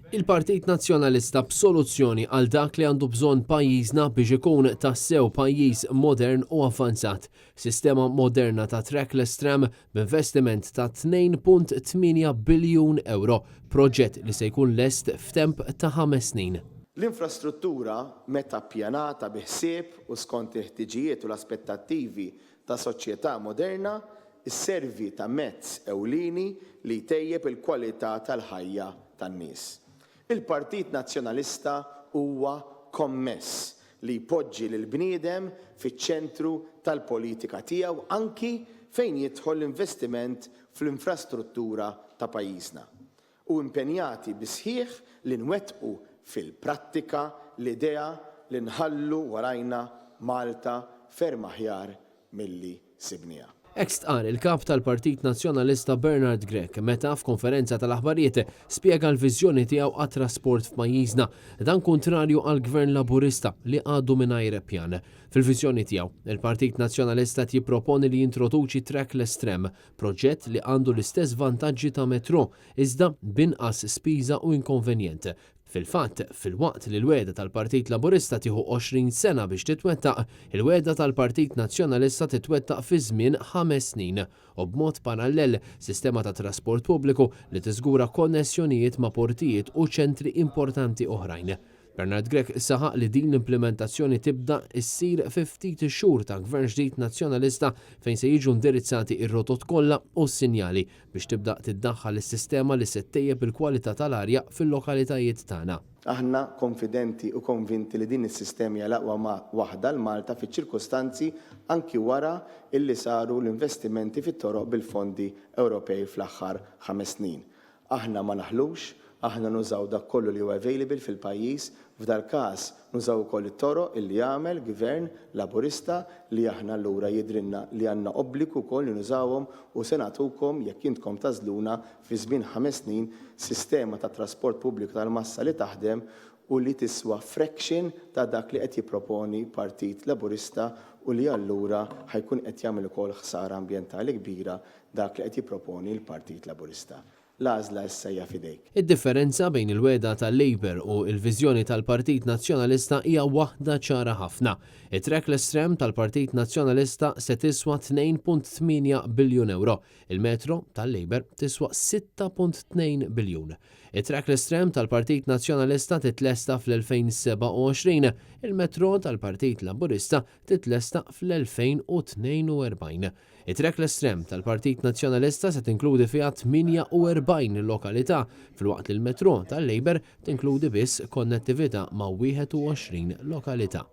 Il-Partit Nazzjonalista b'soluzzjoni għal dak li għandu bżonn pajjiżna biex ikun tassew pajjiż modern u avvanzat. Sistema moderna ta' trackless tram b'investiment ta' 2.8 biljun euro, proġett li se jkun lest f'temp ta' 5 snin. L-infrastruttura meta ppjanata biħsieb u skont il-ħtiġijiet u l-aspettattivi ta' soċjetà moderna isservi ta' mezz ewlieni li jtejjeb il-kwalità tal-ħajja tan-nies. Il-Partit Nazzjonalista huwa kommess li jpoġġi lill-bniedem fiċ-ċentru tal-politika tiegħu anki fejn jidħol l-investiment fl-infrastruttura ta' pajjiżna. U impenjati bisħieħ li nwettqu fil-prattika l-idea li nħallu warajna Malta ferm aħjar milli sibniha. Ekstqar il-kap tal-Partit Nazzjonalista Bernard Grech meta f'konferenza tal-aħbarijiet spjega l-viżjoni tiegħu għat-trasport f'pajjiżna, dan kontrarju għall-Gvern Laburista li għadu mingħajr pjan. Fil-viżjoni tiegħu, il-Partit Nazzjonalista jipproponi li jintroduċi trackless tram, proġett li għandu l-istess vantaġġi ta' metro, iżda binqas spiża u inkonvenjent. Fil-fatt, fil-waqt li l-weda tal-Partit Laburista tieħu 20 sena biex titwettaq, il-weda tal-Partit Nazzjonalista titwettaq fi żmien 5 snin u b'mod parallel sistema ta' trasport pubbliku li tiżgura konnessjonijiet ma' portijiet u ċentri importanti oħrajn. Bernard Grech saħaq li din l-implementazzjoni tibda issir fi ftit xhur ta' gvern ġdid nazzjonalista fejn se jiġu indirizzati ir-rotot kollha u s-sinjali biex tibda tiddaħħal is-sistema li se ttejjeb il-kwalità tal-arja fil-lokalitajiet tagħna. Aħna konfidenti u konvinti li din is-sistema hija l-aqwa waħda l-Malta fiċ-ċirkostanzi anki wara illi saru l-investimenti fit-toroq bil-fondi Ewropej fl-aħħar 5 snin. Aħna ma naħlux, aħna nużaw dak kollu li huwa available fil-pajjiż, f'dal każ nużaw ukoll it-toroq illi jagħmel gvern Laburista li aħna allura jidrinna li għandna obbligu wkoll li nużawhom u se nagħtukom jekk intkom tażluna fi żmien 5 snin sistema ta' trasport pubbliku tal-massa li taħdem u li tiswa fraction ta' dak li qed jipproponi Partit Laburista u li allura ħajkun qed jagħmel ukoll ħsara ambjentali kbira dak li qed jipproponi l-Partit Laburista. L-għażla issa hija fidejk. Id-differenza bejn il-weda tal-Labour u l-viżjoni tal-Partit Nazzjonalista hija waħda ċara ħafna. It-trackless tram tal-Partit Nazzjonalista se tiswa 2.8 biljun euro. Il-metro tal-Labour tiswa 6.2 biljun. It-trackless tram tal-Partit Nazzjonalista titlesta fl-2027, il-metro tal-Partit Laburista titlesta fl-2042. It-trackless tram tal-Partit Nazzjonalista se tinkludi fiha 48 lokalità, filwaqt li l-metro tal-Labour tinkludi biss konnettività ma' 21 lokalità.